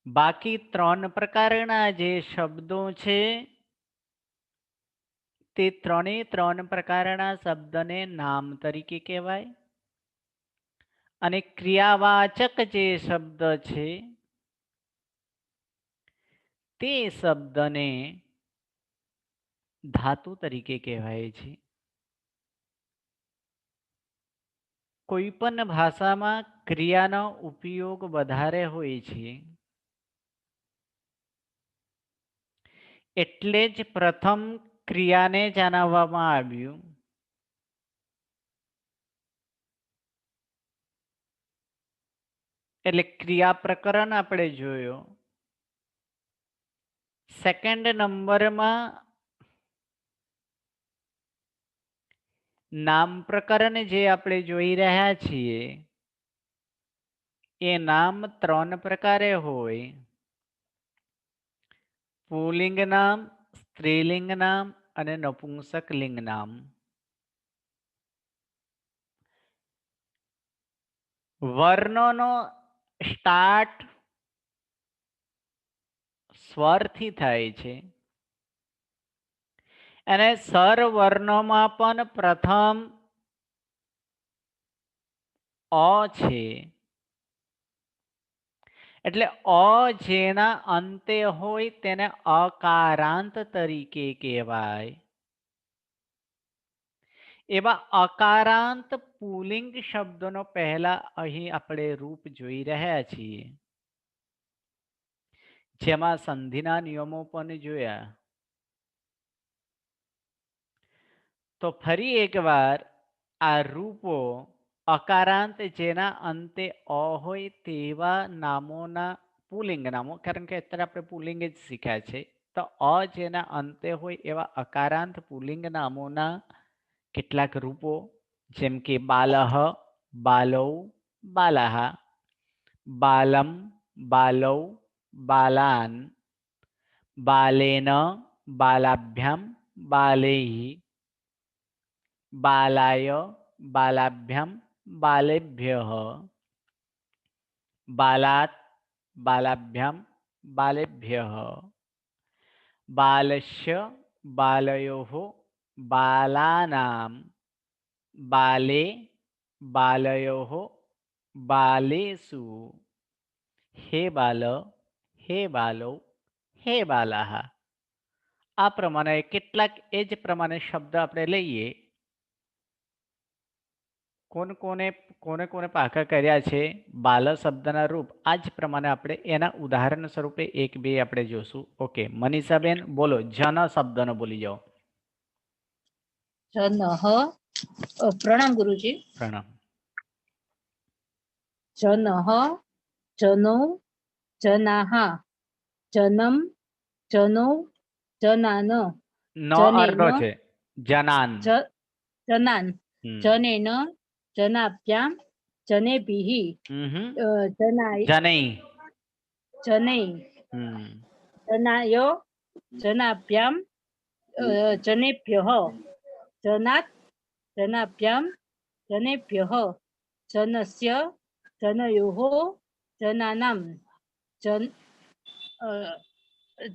બાકી 3 પ્રકારના જે શબ્દો છે તે 3 પ્રકારના શબ્દને નામ તરીકે કહેવાય અને ક્રિયાવાચક જે શબ્દ છે તે શબ્દને ધાતુ તરીકે કહેવાય છે. કોઈ પણ ભાષામાં ક્રિયાનો ઉપયોગ વધારે હોય છે એટલે જ પ્રથમ ક્રિયાને જણાવવામાં આવ્યું. એટલે ક્રિયા પ્રકરણ આપણે જોયો. સેકન્ડ નંબરમાં નામ પ્રકરણ જે આપણે જોઈ રહ્યા છીએ એ નામ 3 પ્રકારે હોય. પુલ્લિંગ નામ, સ્ત્રીલિંગ નામ અને નપુંસક લિંગ નામ. વર્ણોનો સ્ટાર્ટ સ્વરથી થાય છે અને સ્વર વર્ણોમાં પણ પ્રથમ અ છે. એટલે અ જેના અંતે હોય તેને અકારાંત તરીકે કહેવાય. એવા અકારાંત પુલ્લિંગ શબ્દનો પહેલા અહીં આપણે રૂપ જોઈ રહ્યા છીએ, જેમાં સંધિના નિયમો પણ જોયા. તો ફરી એકવાર આ રૂપો અકારાંત જેના અંતે અ હોય તેવા નામોના પુલ્લિંગ નામો, કારણ કે અત્યારે આપણે પુલ્લિંગ જ શીખ્યા છે, તો અ જેના અંતે હોય એવા અકારાંત પુલ્લિંગ નામોના કેટલાક રૂપો, જેમ કે બાલહ, બાલૌ, બાલાહ, બાલમ, બાલૌ, બાલાન, બાલેન, બાલાભ્યામ, બાલૈઃ, બાલાય, બાલાભ્યામ, બાલેભ્યઃ, બાલાત, બાલાભ્યામ, બાલેભ્યઃ, બાલસ્ય, બાલયોઃ, બાલાનામ, બાલે, બાલયોઃ, બાલેષુ, હે બાલ, હે બાલૌ, હે બાલાહ. આ પ્રમાણે કેટલાક એ જ પ્રમાણે શબ્દ આપણે લઈએ. કોને કોને પાકા કર્યા છે બાલ શબ્દના રૂપ, આ જ પ્રમાણે આપણે એના ઉદાહરણ સ્વરૂપે 1-2 આપણે જોશું. ઓકે, મનીષાબેન બોલો, જન શબ્દનો બોલી જાઓ. જનઃ. પ્રણામ ગુરુજી. પ્રણામ. જનઃ, જનૌ, જનાઃ, જનમ, જનૌ, જનાન, નો અર્ધો છે જનાન. જનાન, જનેન, જનાભ્યામ, જનેભિઃ, જનૈ, જનૈ, જનાય, જનાભ્યામ, જનેભ્યઃ, જનાત, જનાભ્યામ, જનેભ્યઃ, જનસ્ય, જનયોઃ, જનાનામ,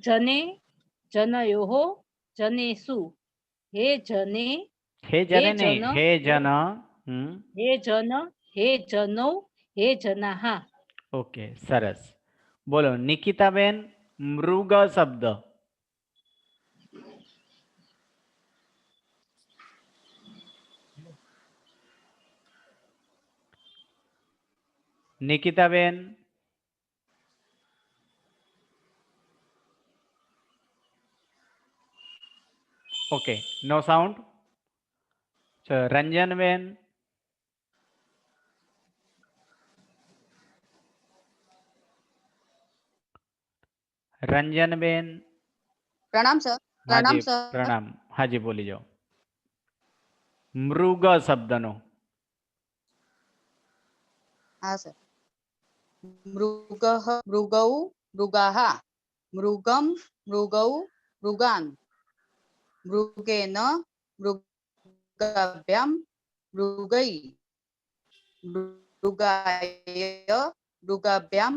જને, જનયોઃ, જનેષુ, હે જને, હે જને નહીં, હે જન, હે જન, હે જનૌ, હે જનાઃ. ઓકે, સરસ. બોલો નિકિતાબેન, મૃગ શબ્દ. નિકિતાબેન. Okay, no sound. Ranjanben. Ranjanben. प्रणाम सर. હાજી, प्रणाम सर. પ્રણામ. હાજી, બોલી જાઓ. મૃગ શબ્દનો. हाँ सर. मृगः, मृगौ, मृगाः, मृगं, मृगौ, मृगान्, मृगेन, मृगाभ्यां, मृगै, मृगाय, मृगाभ्यां,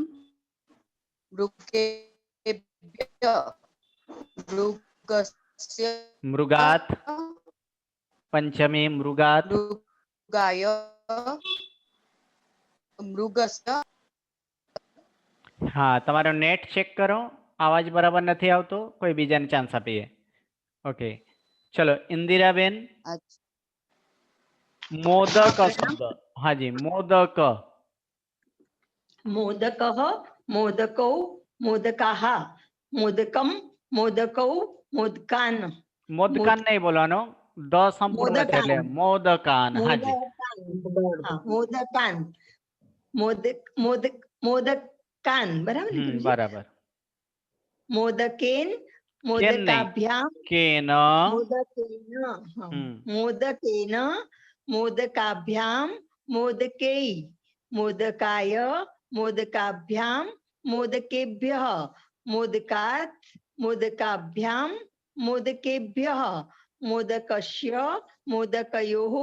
मृगेभ्य मृगस्य मृगात पंचमी मृगात मृगाय मृगस्य हाँ તમારો નેટ ચેક કરો અવાજ બરાબર નથી આવતો કોઈ બીજાને ચાન્સ આપીએ ઓકે ચલો ઇન્દિરાબેન अच्छा, મોદક શબ્દ હાજી મોદક मोदकः मोदकौ मोदकाः मोदकं मोदकौ मोदकान् મોદકાન નહીં બોલવાનો દ સંપૂર્ણ છે એટલે મોદકાન હાજી હા, મોદકાન મોદકાન બરાબર ને ગુરુજી? બરાબર મોદકેન મોદકાભ્યામ કેન મોદકેન હા. હમ. મોદકેન મોદકાભ્યામ મોદકૈ મોદકાય મોદકાભ્યામ મોદકેભ્યઃ મોદકાત મોદકાભ્યામ મોદકેભ્યઃ મોદકસ્ય મોદકયોઃ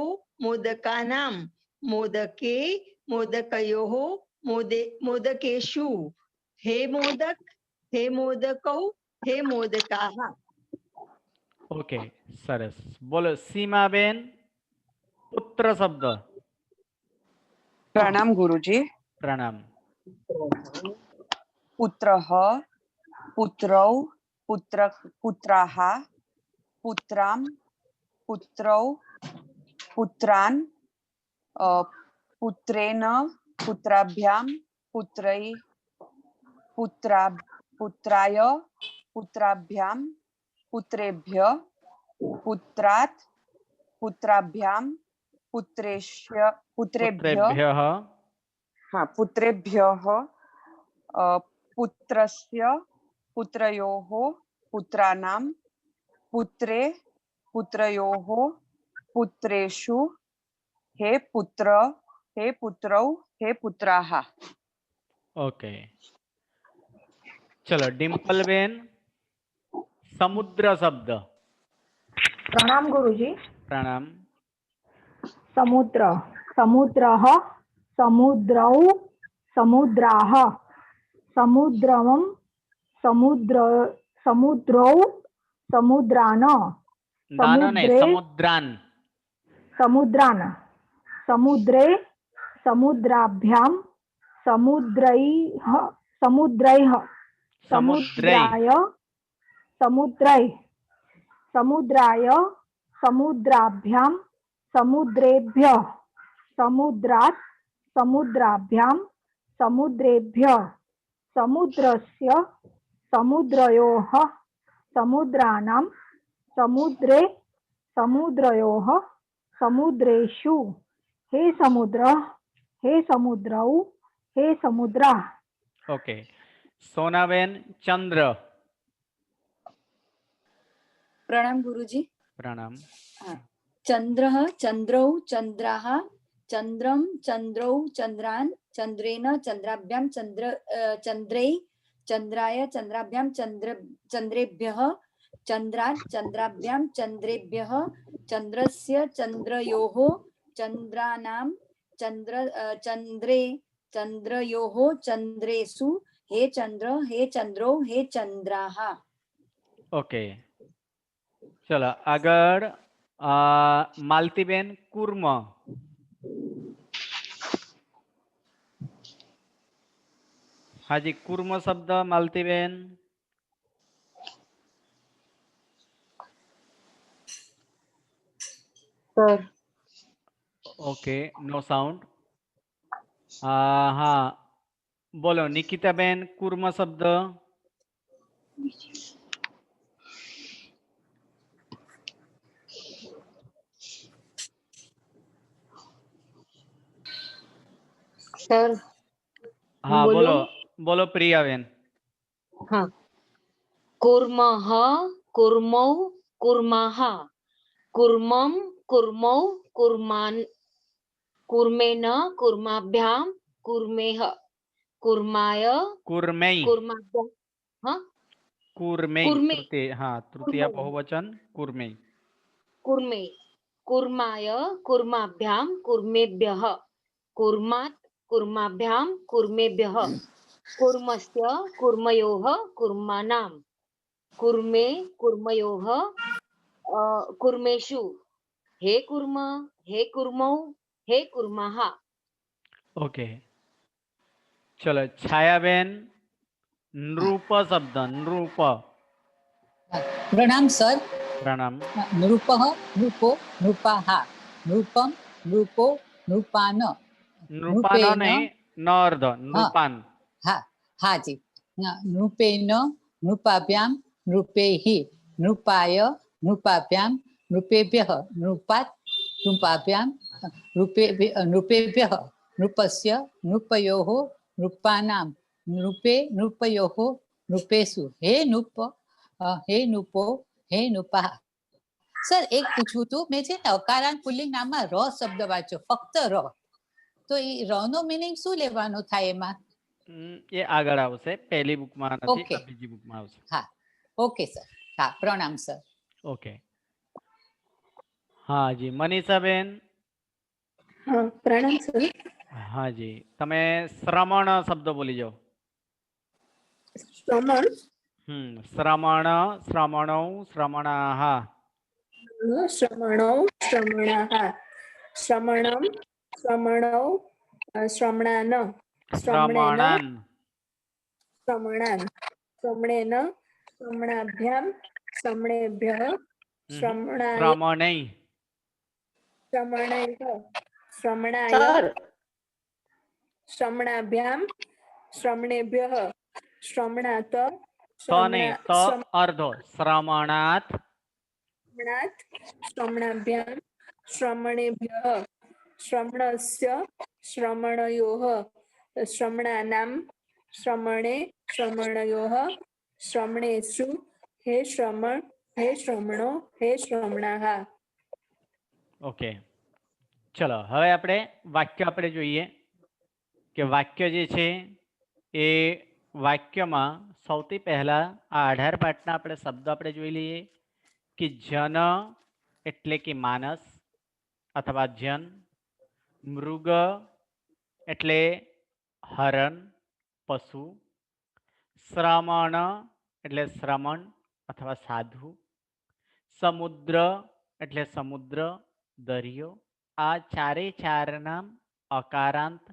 મોદકાનામ મોદકે મોદકયોઃ મોદકેષુ હે મોદકૌ હે મોદકાઃ. ઓકે સરસ બોલો સીમાબેન પુત્ર શબ્દ प्रणाम गुरुजी। પ્રણામ पुत्रः पुत्रौ पुत्राः पुत्रां पुत्रौ पुत्रान् पुत्रेण पुत्राभ्यां पुत्राय पुत्राभ्यां पुत्रेभ्य पुत्रात् पुत्राभ्यां पुत्रेभ्यः પુત્રેભ્યઃ हाँ पुत्रेभ्यः पुत्रस्य पुत्रयोः पुत्राणां पुत्रे पुत्रयोः पुत्रेषु हे पुत्रौ हे पुत्राः. ઓકે ચલો ડિમ્પલબેન સમુદ્ર શબ્દ प्रणाम गुरुजी। પ્રણામ समुद्र समुद्रः समुद्रौ समुद्राः समुद्रं समुद्रौ समुद्रान् દાનો નહીં સમુદ્રે સમુદ્રાન समुद्रान् समुद्रे समुद्राभ्यां समुद्रैः સમુદ્રૈ समुद्राय समुद्राभ्यां समुद्रेभ्यः समुद्रात् समुद्राभ्यां समुद्रेभ्यः समुद्रस्य समुद्रयोः समुद्राणां समुद्रयोः समुद्रेषु हे समुद्रौ हे समुद्राः. ઓકે સોનાબેન ચંદ્ર प्रणाम गुरुजी। પ્રણામ चंद्रः चंद्रौ चंद्राः चंद्रं चंद्रौ चंद्रान् चंद्रेण चंद्राभ्यां चंद्रै चंद्राय चंद्राभ्यां चंद्रेभ्यः चंद्रात् चंद्राभ्यां चंद्रेभ्यः चंद्रस्य चंद्रयोः चंद्राणां चंद्रयोः चंद्रेषु हे चंद्रौ हे चंद्राः. ઓકે ચલો આગળ માલતીબેન કુર્મ હાજી કુર્મ શબ્દ માલતીબેન सर ઓકે નો સાઉન્ડ હા બોલો નિકિતાબેન કુર્મ શબ્દ સર હા બોલો. બોલો બોલો પ્રિયાબેન હા કુર્મઃ કુર્મૌ કુર્માઃ કુર્મં કુર્મૌ કુર્માન કુર્મેન કુર્માભ્યામ કુર્મેહ કુર્માય કુર્મૈ કુર્માભ્યામ હા કુર્મૈ કુર્મે. તૃતીય કુર્મૈ. બહુવચન કુર્મૈ કુર્મે કુર્માય કુર્માભ્યામ કુર્મેભ્યઃ કુર્માત કુર્માભ્યામ કુર્મેભ્યઃ કુર્મસ્ય કુર્મયોઃ કુર્માનામ કુર્મે કુર્મયોઃ કુર્મેષુ હે કુર્મ હે કુર્મૌ હે કુર્માઃ. ઓકે, ચલો છાયાબેન, નૃપ શબ્દ, નૃપ. प्रणाम सर. પ્રણામ. नृपः नृपो नृपाः नृपं नृपो नृपान નૃપાનો नृपेन નહીં, ન અર્ધ, નૃપાન. हाँ हाँ जी नृपेन नृपाभ्यां नृपैः नृपाय नृपाभ्यां नृपेभ्यः नृपात् नृपाभ्यां नृपेभ्यः नृपस्य नृपयोः नृपानां नृपे नृपयोः नृपेषु हे नृप हे नृपो हे नृपा. सर एक पूछવું હતું, મેં છે ને અકારાંત પુલ્લિંગ નામમાં ર શબ્દ વાંચ્યો, ફક્ત ર, તો એ ર નો મિનિંગ શું લેવાનો થાય એમાં? એ આગળ આવશે, પહેલી બુકમાં નથી, ઓકે. આ બીજી બુકમાં આવશે. હા ઓકે સર. હા પ્રણામ સર. ઓકે, હા જી. મનીષાબેન. हाँ प्रणाम सर. હા જી, તમે શ્રમણ શબ્દ બોલી જાઓ. श्रमण શ્રમણ, શ્રમણૌ, શ્રમણાઃ. श्रमणौ श्रमणाः श्रमणं श्रमणौ श्रमणान श्रमणेन શ્રમણાન. श्रमणान् श्रमणेन श्रमणाभ्यां श्रमणेभ्यः श्रमणाय શ્રમણૈ. श्रमणैः श्रमणाय श्रमणाभ्यां श्रमणेभ्यः श्रमणात् તો નહીં, તો અર્ધો. શ્રમણાત. श्रमणात् श्रमणाभ्यां श्रमणेभ्यः श्रमणस्य श्रमणयोः श्रमणानां श्रमणे श्रमणयोः श्रमणेषु हे श्रमण हे श्रमणो हे श्रमणाः. ઓકે, ચલો હવે આપણે વાક્ય આપણે જોઈએ કે વાક્ય જે છે એ વાક્યમાં સૌથી પહેલા આ 18 પાઠના આપણે શબ્દ આપણે જોઈ લઈએ કે જન એટલે કે માનસ અથવા જન, મૃગ એટલે હરણ, પશુ, શ્રમણ એટલે શ્રમણ અથવા સાધુ, સમુદ્ર એટલે સમુદ્ર, દરિયો. આ ચારે ચાર નામ અકારાંત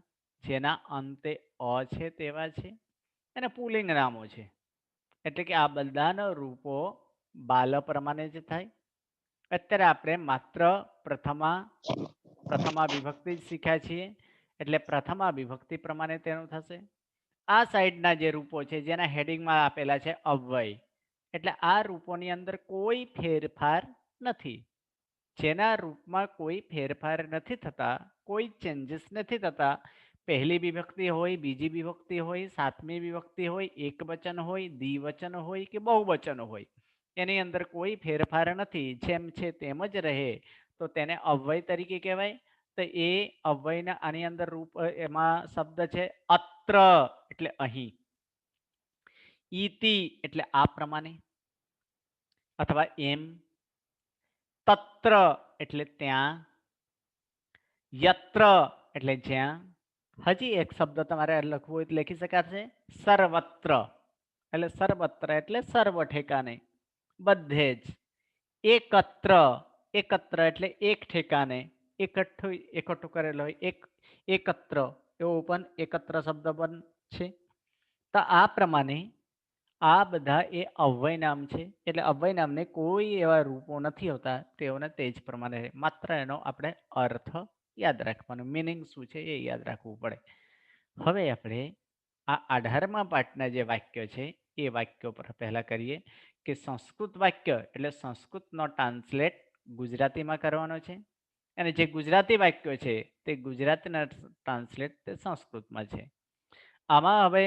જેના અંતે અ છે તેવા છે અને પુલ્લિંગ નામો છે. એટલે કે આ બધાના રૂપો બાલ પ્રમાણે જ થાય. અત્યારે આપણે માત્ર પ્રથમા વિભક્તિ જ શીખ્યા છીએ, એટલે પ્રથમા વિભક્તિ પ્રમાણે તેનું થશે. આ સાઈડના જે રૂપો છે જેના હેડિંગમાં આપેલા છે અવ્યય, એટલે આ રૂપોની અંદર કોઈ ફેરફાર નથી. જેના રૂપમાં કોઈ ફેરફાર નથી થતા, કોઈ ચેન્જીસ નથી થતા, પહેલી વિભક્તિ હોય, બીજી વિભક્તિ હોય, સાતમી વિભક્તિ હોય, એક વચન હોય, દ્વિવચન હોય કે બહુવચન હોય, એની અંદર કોઈ ફેરફાર નથી, જેમ છે તેમ જ રહે, તો તેને અવ્યય તરીકે કહેવાય. તો એ અવ્યયના આની અંદર રૂપ એમાં શબ્દ છે અત્ર એટલે અહીં, ઈતિ એટલે આ પ્રમાણે અથવા એમ, તત્ર એટલે ત્યાં, યત્ર એટલે જ્યાં. હજી એક શબ્દ તમારે લખવું હોય તો લખી શકાશે સર્વત્ર, એટલે સર્વત્ર એટલે સર્વ ઠેકાને, બધે જ. એકત્ર, એકત્ર એટલે એક ઠેકાને, એકઠું કરેલો હોય, એકત્ર, એવો પણ એકત્ર શબ્દ પણ છે. તો આ પ્રમાણે આ બધા એ અવ્યય નામ છે. એટલે અવ્યય નામને કોઈ એવા રૂપો નથી હોતા, તેઓને તે જ પ્રમાણે માત્ર એનો આપણે અર્થ યાદ રાખવાનો, મિનિંગ શું છે એ યાદ રાખવું પડે. હવે આપણે આ 18મા પાઠના જે વાક્ય છે એ વાક્યો પર પહેલા કરીએ કે સંસ્કૃત વાક્ય એટલે સંસ્કૃતનો ટ્રાન્સલેટ ગુજરાતીમાં કરવાનો છે, અને જે ગુજરાતી વાક્યો છે તે ગુજરાતીના ટ્રાન્સલેટ તે સંસ્કૃતમાં છે. આમાં હવે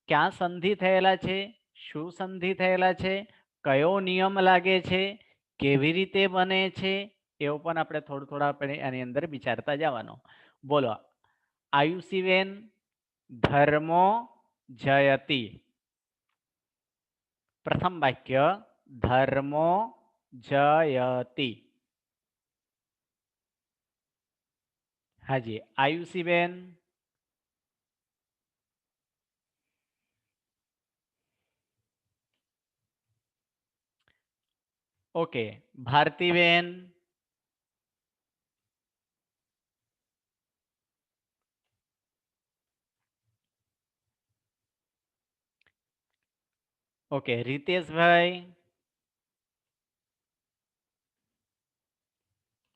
ક્યાં સંધિ થયેલા છે, શું સંધિ થયેલા છે, કયો નિયમ લાગે છે, કેવી રીતે બને છે, એવો પણ આપણે થોડા આપણે આની અંદર વિચારતા જવાનો. બોલો આયુષીબેન. ધર્મો જયતિ. પ્રથમ વાક્ય ધર્મો જયતિ. હાજી આયુષીબેન. ओके, भारतीबेन, ओके, रितेश भाई,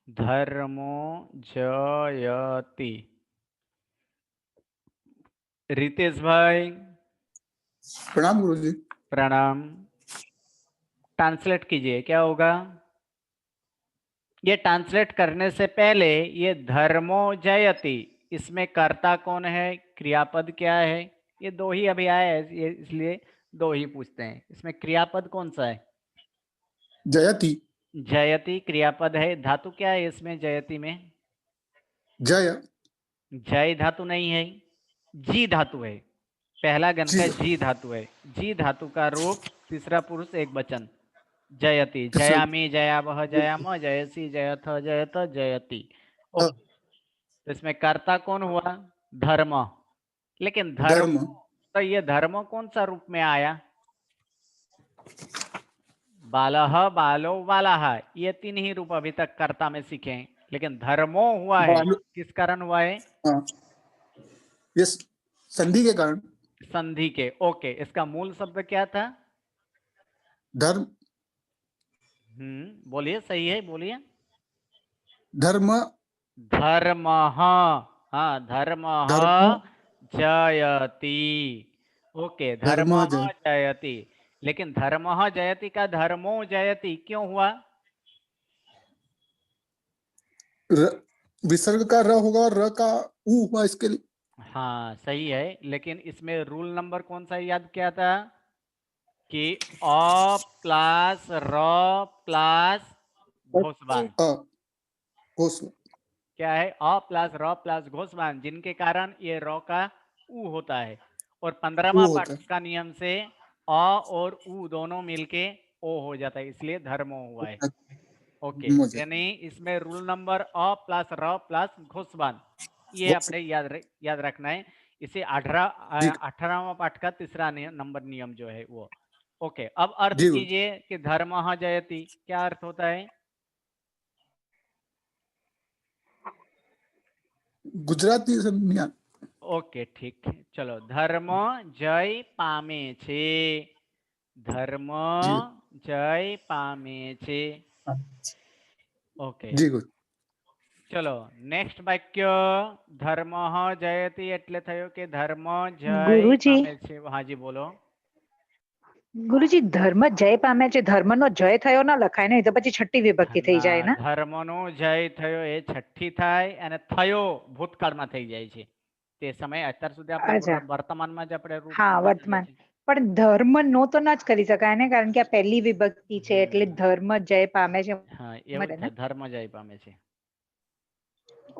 धर्मो जयति, रितेश भाई, प्रणाम गुरुजी। प्रणाम। ट्रांसलेट कीजिए, क्या होगा? ये ट्रांसलेट करने से पहले ये धर्मो जयति, इसमें कर्ता कौन है, क्रियापद क्या है? ये दो ही अभी आया है, ये इसलिए दो ही पूछते हैं। इसमें क्रियापद कौन सा है? जयति। जयति क्रियापद है। धातु क्या है इसमें जयति में? जय। जय धातु नहीं है, जी धातु है। पहला गण का जी धातु है। जी धातु का रूप तीसरा पुरुष एक वचन, जयति, जयामि, जयावह, जयाम, जयसी, जयथ, जयत, जयति। ओके, तो इसमें कर्ता कौन हुआ? धर्म। लेकिन धर्म, तो ये धर्म कौन सा रूप में आया? बालह, बालो, बालाह, ये तीन ही रूप अभी तक कर्ता में सीखे हैं, लेकिन धर्मो हुआ है किस कारण हुआ है? यस, संधि के कारण। संधि के। ओके, इसका मूल शब्द क्या था? धर्म। बोलिए, सही है, बोलिए। धर्म। धर्म, हाँ, धर्म जयति। ओके, धर्म जयति। लेकिन धर्म जयति का धर्मो जयति क्यों हुआ? विसर्ग का र होगा, र का उ हुआ इसके लिए। हाँ, सही है, लेकिन इसमें रूल नंबर कौन सा याद किया था कि अ प्लस र प्लस घोषवान। क्या है? अ प्लस र प्लस घोषवान, जिनके कारण ये र का उ होता है। और 15वां पाठ का नियम से अ और उ दोनों मिलके ओ हो जाता है, इसलिए धर्मो हुआ है। ओके, यानी इसमें रूल नंबर अ प्लस र प्लस घोषवान, ये अपने याद रखना है। इसे 18वां पाठ का तीसरा नंबर नियम जो है वो। ओके, अब अर्थ कीजिए कि धर्मः जयति, क्या अर्थ होता है? गुजराती से। ओके, ठीक है, चलो। धर्म जय पामे छे, धर्म जय पामे छे। ओके, चलो नेक्स्ट वाक्य, धर्मः जयति એટલે થયો કે ધર્મ જય પામે છે। હાજી બોલો। ગુરુજી, ધર્મ જય પામે છે, ધર્મનો જય થયો ના લખાય ને, તો પછી છઠ્ઠી વિભક્તિ થઈ જાય ને? ધર્મનો જય થયો એ છઠ્ઠી થાય, અને થયો ભૂતકાળમાં થઈ જાય છે તે સમય। અત્યાર સુધી આપણે વર્તમાનમાં જ આપણે રૂપ। હા, વર્તમાન। પણ ધર્મ નો તો ના જ કરી શકાય ને, કારણ કે આ પહેલી વિભક્તિ છે, એટલે ધર્મ જય પામે છે। હા, એવું છે, ધર્મ જય પામે છે।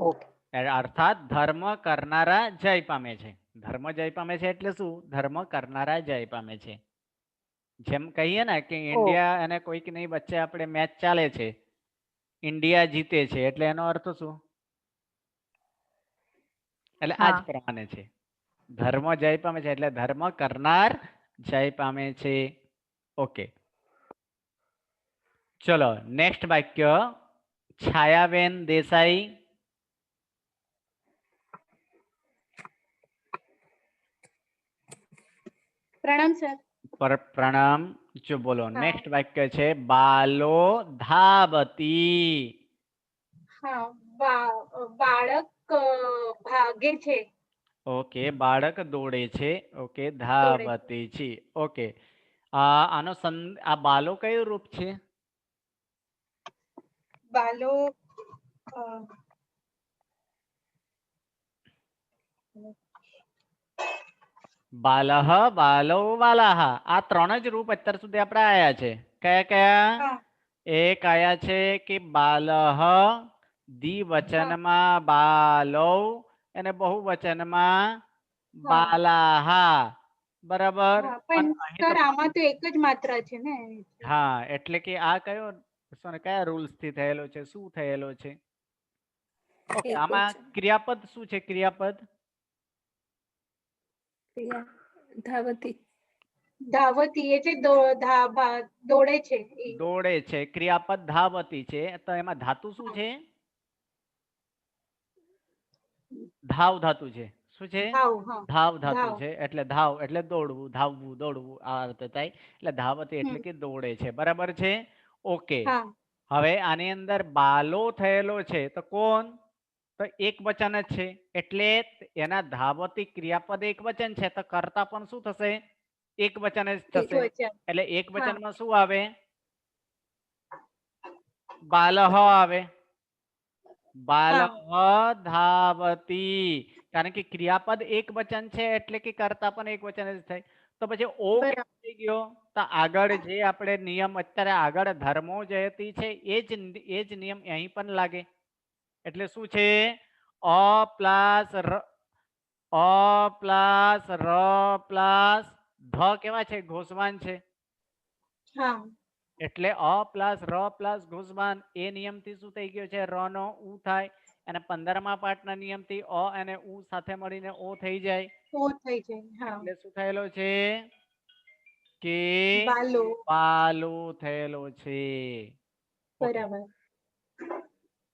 ઓકે, અર્થાત ધર્મ કરનારા જય પામે છે। ધર્મ જય પામે છે એટલે શું? ધર્મ કરનારા જય પામે છે। જેમ કહીએ ને કે ઇન્ડિયા અને કોઈક ની વચ્ચે આપણે મેચ ચાલે છે, ઇન્ડિયા જીતે છે એટલે એનો અર્થ શું? એટલે આ જ પ્રમાણે છે, ધર્મ જય પામે છે એટલે ધર્મ કરનાર જય પામે છે। ઓકે, ચલો નેક્સ્ટ વાક્ય, છાયાબેન દેસાઈ। પ્રણામ સર। પ્રણામ। જો બોલો, નેક્સ્ટ વાક્ય છે બાલો ધાવતી। હા, બાળક ભાગે છે। ઓકે, બાળક દોડે છે। ઓકે, ધાવતી છે। ઓકે, આનો આ બાલો કયું રૂપ છે? બાલો બાલહ, બાલો, બાલાહ, આ ત્રણ જ રૂપ અત્યાર સુધી આપણે આયા છે। કયા કયા? એક આયા છે કે બાલહ દ્વિવચનમાં બાલો અને બહુવચનમાં બાલાહ, બરાબર? સર, આમાં તો એક જ માત્રા છે ને। હા, એટલે કે આ કયો કયા રૂલ્સ થી થયેલો છે, શું થયેલો છે? ઓકે, આમાં ક્રિયાપદ શું છે? ક્રિયાપદ ધાવતી। ધાવતી એટલે દોડે છે ઈ. દોડે છે, ક્રિયાપદ ધાવતી છે, તો એમાં ધાતુ શું છે? ધાવ ધાતુ છે. શું છે? ધાવ, હા. ધાવ ધાતુ ધાવ. છે, એટલે ધાવ એટલે દોડવું, ધાવવું, દોડવું, આ અર્થ થાય. એટલે ધાવતી એટલે કે દોડે છે. બરાબર છે? ઓકે. હા. હવે આની અંદર બાલો થયેલો છે તો કોણ? તો એક વચન જ છે, એટલે એના ધાવતી ક્રિયાપદ એક વચન છે, તો કર્તા પણ શું થશે? એક વચન જ થશે. એકવચન. એટલે એક હા. વચનમાં શું આવે? બાલહ આવે. બાલહ ધાવતી, કારણ કે ક્રિયાપદ એક વચન છે એટલે કે કર્તા પણ એક વચન જ થાય. તો પછી ઓ કેમ થઈ ગયો? તો આગળ જે આપણે નિયમ અત્યારે આગળ ધર્મો જયતી છે એ જ નિયમ અહીં પણ લાગે. એટલે શું છે? અ પ્લસ ર ધ કેવા છે? ઘોષવાન છે. હા. એટલે અ પ્લસ ર પ્લસ ઘોષવાન એ નિયમથી શું થઈ ગયો છે? ર નો ઉ થાય. અને 15મા પાઠના નિયમથી અ અને ઉ સાથે મળીને ઓ થઈ જાય. ઓ થઈ જાય. હા. એટલે શું થયેલો છે? કે બાલો. બાલો થયેલો છે. ઓકે. બરાબર.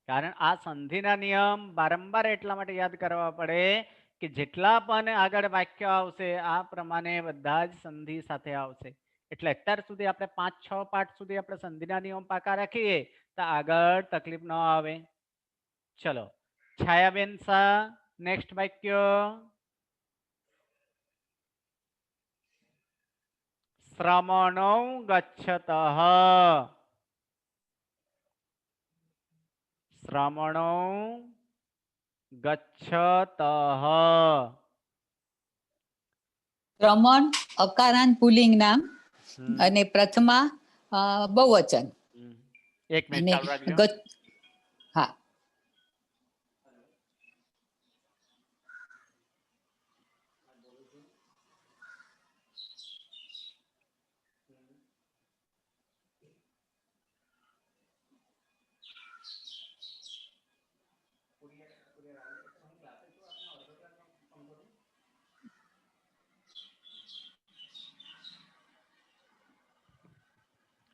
કારણ આ સંધિના નિયમ વારંવાર એટલા માટે યાદ કરવા પડે કે જેટલા પણ આગળ વાક્ય આવશે આ પ્રમાણે બધા જ સંધિ સાથે આવશે. એટલે અત્યાર સુધી આપણે 5-6 પાઠ સુધી આપણે સંધિના નિયમ પાકા રાખીએ તો આગળ તકલીફ ન આવે. ચલો, છાયાબેન શાહ, નેક્સ્ટ વાક્ય. શ્રમણો ગચ્છતઃ. શ્રમણો ગચ્છતઃ. શ્રમણ અકારાંત પુલ્લિંગ નામ અને પ્રથમા બહુવચન. એક મિનિટ અને ચાલુ રાખજો. હા.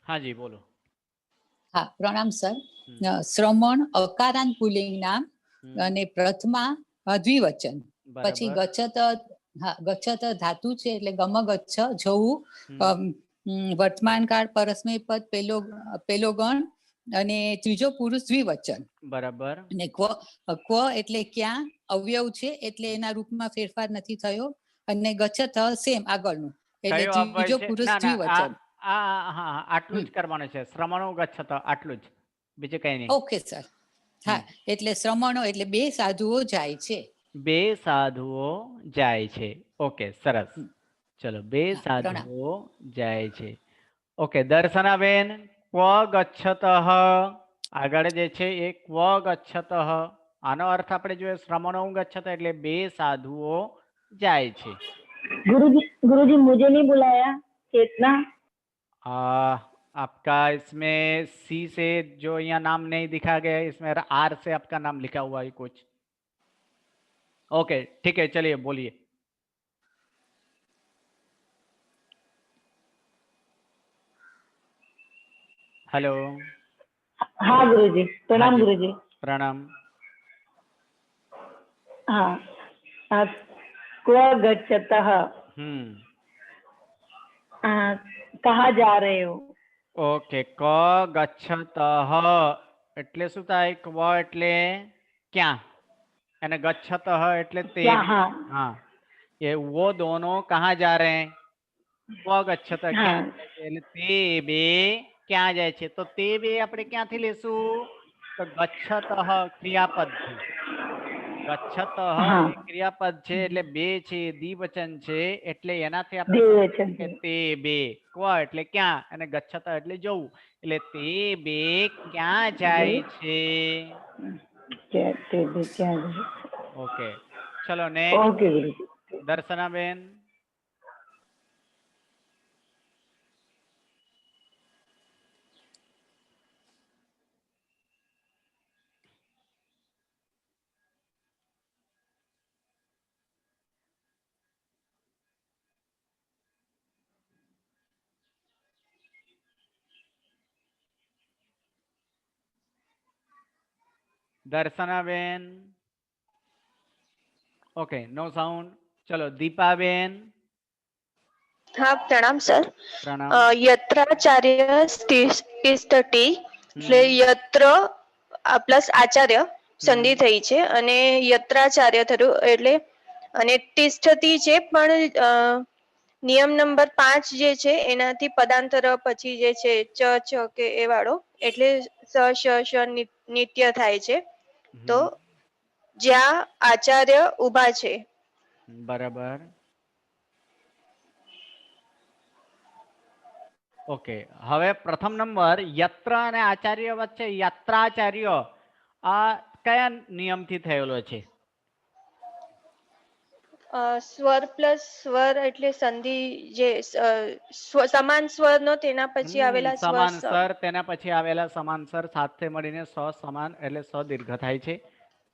હા જી બોલો. હા, પ્રણામ સર. શ્રમણ અકારાંત પુલ્લિંગ નામ અને પ્રથમા દ્વિવચન. પછી ગચ્છત, હા, ગચ્છત ધાતુ છે એટલે ગમ ગચ્છ જવું. વર્તમાન કાળ પરસ્મય પદ પેલો ગણ અને ત્રીજો પુરુષ દ્વિવચન. બરાબર. અને ક્વ એટલે ક્યાં અવયવ છે એટલે એના રૂપમાં ફેરફાર નથી થયો. અને ગચ્છત સેમ આગળનું એટલે કયો અવયવ ત્રીજો છે? પુરુષ ના ના દ્વિવચન. હા આટલું જ કરવાનું છે. શ્રમણો ગચ્છત આટલું જ, બીજું કઈ નહીં. Okay sir. હા, એટલે શ્રમણો એટલે બે સાધુઓ જાય છે. બે સાધુઓ જાય છે. ઓકે, સરસ. ચલો, બે સાધુઓ જાય છે. ઓકે, દર્શનાબેન, ક્વ ગચ્છતઃ આગળ જે છે એ ક્વ ગચ્છતઃ. આનો અર્થ આપણે જોઈએ શ્રમણો ગચ્છત એટલે બે સાધુઓ જાય છે. गुरुजी मुझे नहीं बुलाया, चेतना। आपका इसमें सी से जो यहाँ नाम नहीं दिखा गया है, इसमें आर से आपका नाम लिखा हुआ है कुछ. ओके, ठीक है, चलिए बोलिए. हेलो. हाँ गुरुजी, प्रणाम गुरुजी. प्रणाम. हाँ, क्व गच्छतः. कहाँ जा रहे हो? ઓકે, ક ગચ્છતઃ એટલે શું થાય? ક્વ એટલે ક્યાં અને ગચ્છતઃ એટલે તે. हाँ, ये वो दोनों कहाँ जा रहे हैं? क्व गच्छत ક્યાં જાય છે એટલે તે બે ક્યાં જાય છે? તો તે બે આપણે ક્યાંથી લેશું? તો ગચ્છતઃ ક્રિયાપદથી. ગચ્છતઃ એ ક્રિયાપદ છે એટલે બે છે, દ્વિવચન છે, એટલે એનાથી આપણે તે બે. ક્વ એટલે ક્યાં અને ગચ્છત એટલે જવું, એટલે તે બે ક્યાં જાય છે? ઓકે, ચલો નેક્સ્ટ. દર્શનાબેન. દર્શનાબેન, ઓકે, નો સાઉન્ડ. ચલો દીપાબેન. हाँ प्रणाम सर પ્રણામ. यत्राचार्य તિષ્ઠતિ એટલે યત્ર પ્લસ આચાર્ય સંધિ થઈ છે અને યત્રાચાર્ય થયું એટલે અને તિષ્ઠતિ છે પણ નિયમ નંબર 5 જે છે એનાથી પદાંતર પછી જે છે ચ છ કે એ વાળો એટલે સ શ શ નિત્ય થાય છે તો જ્યાં આચાર્ય ઊભા છે. બરાબર. ઓકે, હવે પ્રથમ નંબર યત્ર અને આચાર્ય વચ્ચે યાત્રાચાર્ય આ કયા નિયમથી થયેલો છે? સ્વર પ્લસ સ્વર એટલે સંધિ જે સમાન સ્વર નો તેના પછી આવેલા સ્વર સમાનસર, તેના પછી આવેલા સમાનસર સાથે મળીને સ સમાન એટલે સ દીર્ઘ થાય છે.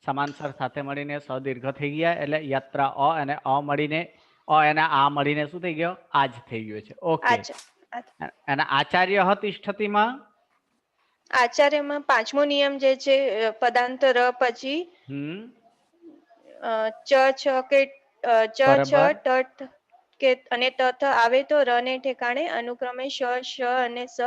સમાનસર સાથે મળીને સ દીર્ઘ થઈ ગયા એટલે યાત્રા અ અને અ મળીને અ અને આ મળીને શું થઈ ગયો? આજ થઈ ગયો છે. ઓકે. અને આચાર્ય તિષ્ઠતિમાં આચાર્યમાં પાંચમો નિયમ જે છે પદાંતર પછી ચ છ કે ચ છ ટ કે અને તથ આવે તો ર ને ઠેકાણે અનુક્રમે શ શ અને સ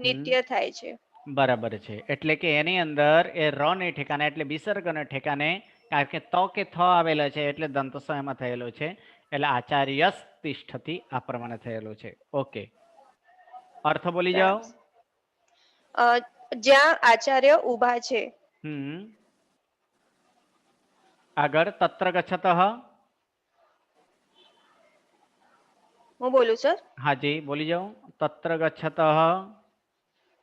નિત્ય થાય છે. બરાબર છે. એટલે કે એની અંદર એ ર ને ઠેકાણે એટલે વિસર્ગ ને ઠેકાણે કારણ કે ત કે થ આવેલો છે એટલે દંતસ એમાં થયેલો છે એટલે આચાર્ય તિષ્ઠતિ આ પ્રમાણે થયેલો છે. ઓકે, અર્થ બોલી જાઓ. જ્યાં આચાર્ય ઊભા છે. આગળ તત્ર ગચ્છતઃ. હું બોલું સર? હાજી બોલી જાઓ. તત્ર ગચ્છતઃ.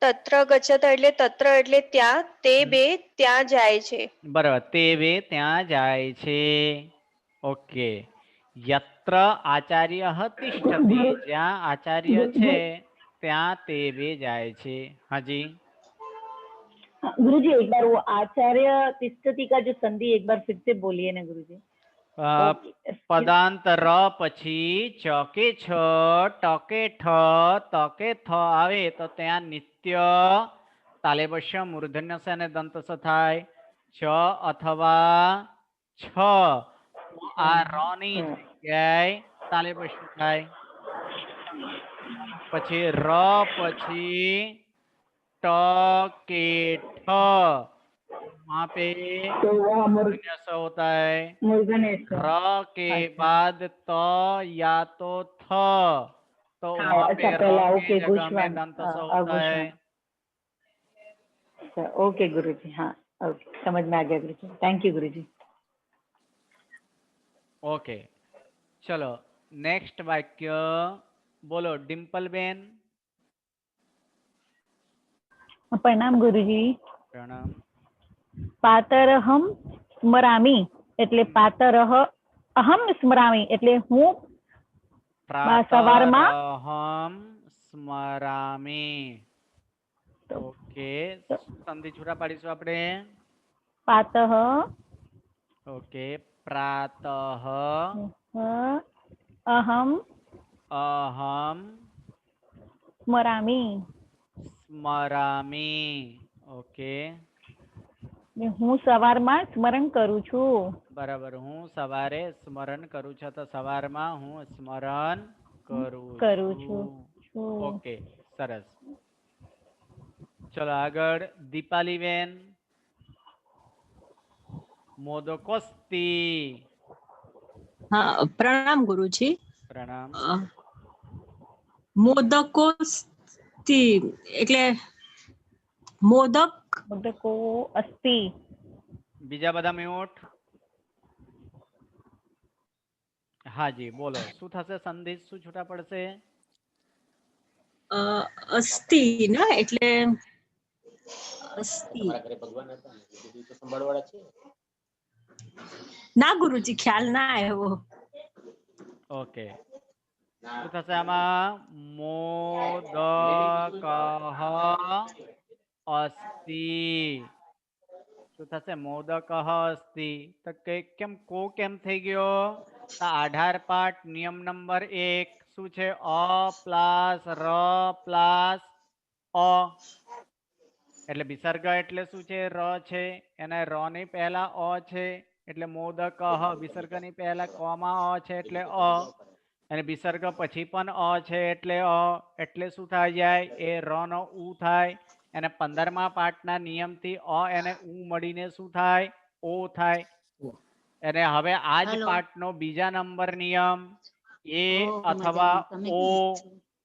તત્ર ગચ્છત એટલે તત્ર એટલે ત્યાં, તે બે ત્યાં જાય છે. બરાબર, તે બે ત્યાં જાય છે. ઓકે. યત્ર આચાર્ય તિષ્ઠતિ, જ્યાં આચાર્ય છે ત્યાં તે બે જાય છે. હાજી गुरुजी एक बार वो आचार्य तिष्ठति का जो संधि एक बार फिर से बोलिए ना गुरुजी. પદાંત ર પછી ચકે છ ટકે ઠ તકે થ આવે તો ત્યાં નિત્ય તાલેબસ્ય મૂર્ધન્ય સ અને દંતસ થાય. ચ અથવા છ આ ર ની જગ્યાએ તાલેબસ્ય થાય. પછી ર પછી ट के ठ वहाँ पे मूर्धन्य स होता है. र के बाद त या तो थ तो वहाँ पे र की जगह में दंत स होता है. ओके गुरुजी, हाँ ओके समझ में आ गया गुरुजी. थैंक यू गुरुजी. ओके, चलो नेक्स्ट वाक्य बोलो डिम्पल बेन. प्रणाम गुरुजी. प्रणाम. पातरहम स्मरामी એટલે પાતરહ અહમ સ્મરામી એટલે હું સવારમાં અહમ સ્મરામી. ઓકે, સંધિ છૂટા પાડીશું આપણે. પાતઃ. ઓકે, પ્રાતઃ અહમ સ્મરામી. સ્મરામી. ઓકે, હું સવારમાં સ્મરણ કરું છું. બરાબર, હું સવારે સ્મરણ કરું છું તો સવારમાં હું સ્મરણ કરું છું. ઓકે, સરસ. ચલો આગળ દીપાલી બેન. મોદકોસ્તી. हाँ प्रणाम गुरुजी. પ્રણામ. મોદકોસ્તી એટલે મોદકો અસ્તિ. બીજા બધા મ્યુટ. હાજી બોલો, શું થશે? સંધિ શું છૂટા પડશે? અસ્તિ ના એટલે અસ્તિ. ના ગુરુજી ખ્યાલ ના આવ્યો. ઓકે, શું થશે આમાં? મોદકઃ અસ્તિ. શું થશે? મોદકઃ અસ્તિ. તો કેમ કો કેમ થઈ ગયો? આધાર પાઠ નિયમ નંબર 1 શું છે? અ પ્લસ ર પ્લસ અ એટલે વિસર્ગ એટલે શું છે? ર છે. એને ર ની પહેલા અ છે એટલે મોદક વિસર્ગની પહેલા ક માં અ છે એટલે અ, અને વિસર્ગ પછી પણ અ છે એટલે અ, એટલે શું થાય જાય? એ ર નો ઉ થાય. અને 15મા પાઠના નિયમથી અ અને ઉ મળીને શું થાય? ઓ થાય. અને હવે આ જ પાઠનો બીજા નંબર નિયમ એ અથવા ઓ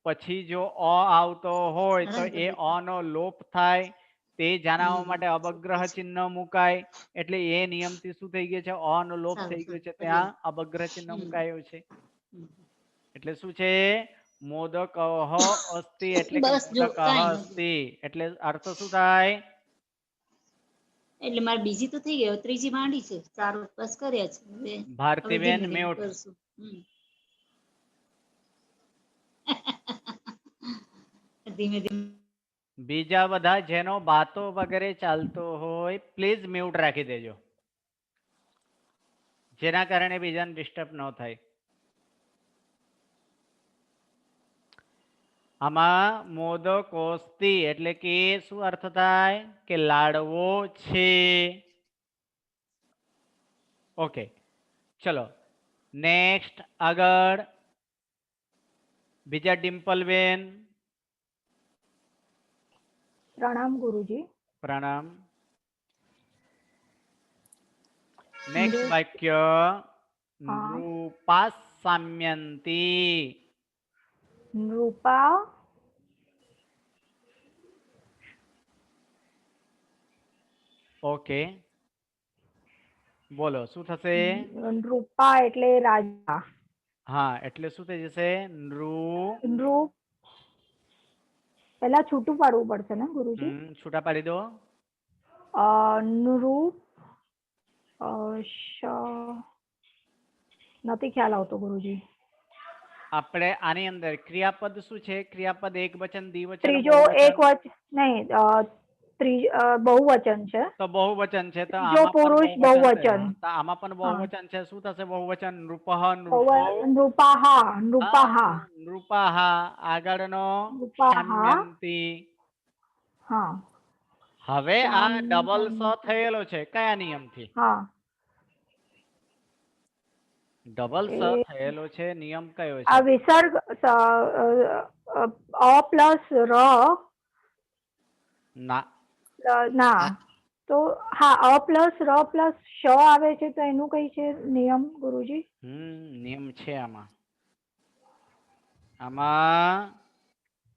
પછી જો અ આવતો હોય તો એ અ નો લોપ થાય. તે જણાવવા માટે અવગ્રહ ચિહ્ન મુકાય. એટલે એ નિયમથી શું થઈ ગયું છે? અ નો લોપ થઈ ગયો છે, ત્યાં અવગ્રહ ચિહ્ન મુકાયો છે. એટલે શું છે? મોદક અસ્તિ એટલે કે મોદક અસ્તિ એટલે અર્થ શું થાય? એટલે મારે બીજી તો થઈ ગઈ, ત્રીજી માંડી છે. 4 ઉપવાસ કર્યા છે. હવે ભારતીબેન ધીમે ધીમે મ્યુટ. કરશું. ધીમે ધીમે. બીજા બધા જેનો બાતો વગેરે ચાલતો હોય પ્લીઝ મ્યુટ રાખી દેજો, જેના કારણે બીજાને ડિસ્ટર્બ ન થાય. આમાં મોદકોસ્તી એટલે કે શું અર્થ થાય? કે લાડવો છે. ઓકે, ચલો નેક્સ્ટ આગળ. બીજા ડિમ્પલબેન. પ્રણામ ગુરુજી. પ્રણામ. નેક્સ્ટ વાક્ય નૃપા સામ્યંતી. નૃપા ઓકે, બોલો શું થશે? નૃપા એટલે રાજા. હા, એટલે શું થઈ જશે? નૃપ પહેલા છૂટું પાડવું પડશે ને ગુરુજી? છૂટા પાડી દો. નૃપ નથી ખ્યાલ આવતો ગુરુજી. આપણે આની અંદર ક્રિયાપદ શું છે? ક્રિયાપદ એક વચન, દ્વિવચન, ત્રીજો એક વચન નહીં, બહુવચન છે. તો બહુવચન છે તો જો આમાં પુરુષ પણ બહુવચન. તો આમાં પણ બહુવચન છે. શું થશે બહુવચન? નૃપઃ, નૃપાહા. નૃપાહા. નૃપાહા આગળનો સામ્યંતી. હા. હવે આ ડબલ સ થયેલો છે કયા નિયમથી? હા, ડબલ સ થયેલો છે નિયમ કયો છે? આ વિસર્ગ અ પ્લસ ર ના, તો હા અ પ્લસ ર પ્લસ શ આવે છે તો એનું કઈ છે નિયમ ગુરુજી? નિયમ છે આમાં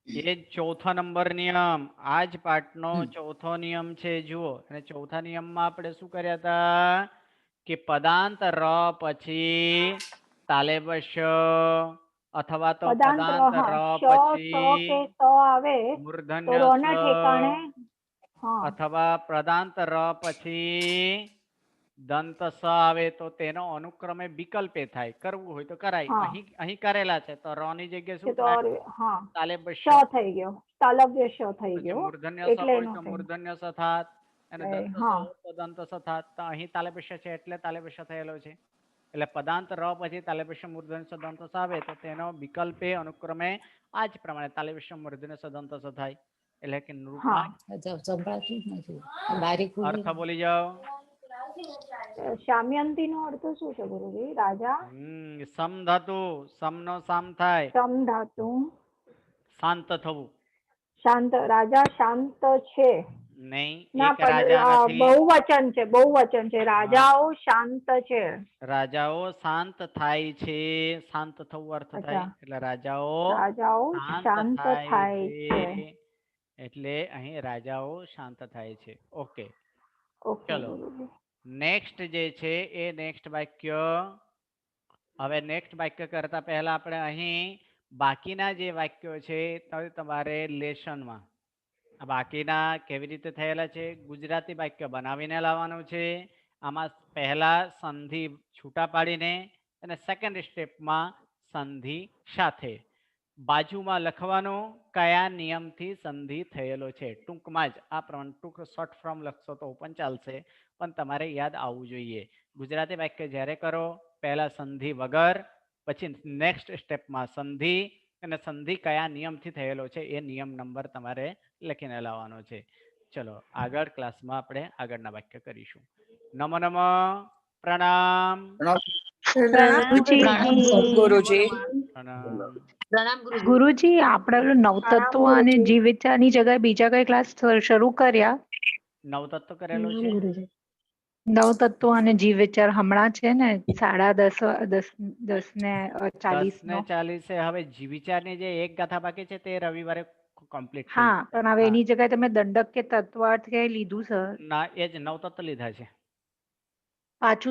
એ ચોથો નંબર નિયમ, આ જ પાઠનો ચોથો નિયમ છે. જુઓ, અને ચોથા નિયમમાં આપણે શું કર્યા હતા? કે પદાંત ર પછી તાલેબશ અથવા તો પદાંત ર પછી મૂર્ધન્ય અથવા પદાંત ર પછી દંત સ આવે તો તેનો અનુક્રમે વિકલ્પે થાય. કરવું હોય તો કરાય. અહીં કરેલા છે તો ર ની જગ્યાએ શું થાય? તાલેબશ થઈ ગયો, તાલવ્ય શ થઈ ગયો. મૂર્ધન્ય સ હોય તો મૂર્ધન્ય સ થાત, અને દંત સ હોય તો દંત સ થાત. તો અહીં તાલેબશ છે એટલે તાલેબશ થયેલો છે. એટલે પદાંત ર પછી તાલેબશ મૂર્ધન્ય સ દંત સ આવે તો તેનો વિકલ્પે અનુક્રમે આ જ પ્રમાણે તાલેબશ મૂર્ધન્ય સ દંત સ થાય. એટલે કે નૃપા. અર્થ બોલી જાઓ. શામ્યંતી નો અર્થ શું છે ગુરુજી? રાજા. સમ ધાતુ, સમ નો સામ થાય. સમ ધાતુ. શાંત થવું. શાંત, રાજા શાંત છે. નહીં, એક રાજા નથી. બહુવચન છે, બહુવચન છે. રાજાઓ શાંત છે. રાજાઓ શાંત થાય છે. શાંત થવું અર્થ થાય. એટલે રાજાઓ શાંત થાય છે. એટલે અહીં રાજાઓ શાંત થાય છે. ઓકે, ચલો નેક્સ્ટ જે છે એ નેક્સ્ટ વાક્ય. હવે નેક્સ્ટ વાક્ય કરતા પહેલા આપણે અહીં બાકીના જે વાક્યો છે તમારે લેસનમાં બાકીના કેવી રીતે થયેલા છે ગુજરાતી વાક્ય બનાવીને લાવવાનું છે. આમાં પહેલા સંધિ છૂટા પાડીને અને સેકન્ડ સ્ટેપમાં સંધિ સાથે બાજુમાં લખવાનું કયા નિયમથી સંધિ થયેલો છે. ટૂંકમાં જ આ પ્રમાણે ટૂંક શોર્ટ ફોર્મ લખશો તો પણ ચાલશે, પણ તમારે યાદ આવવું જોઈએ. ગુજરાતી વાક્ય જ્યારે કરો પહેલા સંધિ વગર, પછી નેક્સ્ટ સ્ટેપમાં સંધિ, અને સંધિ કયા નિયમથી થયેલો છે એ નિયમ નંબર તમારે લખીને લાવવાનો છે. ચલો આગળ ક્લાસમાં આપણે આગળના વાક્ય કરીશું. નમો નમઃ, પ્રણામ. ગુરુજી પ્રણામ. પ્રણામ ગુરુજી. ગુરુજી આપણે ઓલું નવતત્વ અને જીવ વિચારની જગ્યાએ બીજા કઈ ક્લાસ શરૂ કર્યા? નવતત્વ કરેલો છે. નવતત્વ અને જીવ વિચાર હમણાં છે ને 10:30 નો. 10:40 હવે જીવ વિચારની જે એક ગાથા બાકી છે તે રવિવારે કમ્પ્લીટ થઈ. હા પણ હવે એની જગ્યાએ તમે દંડક કે તત્વાર્થ કે લીધું સર? ના એ જ નવતત્વ લીધા છે. પાછું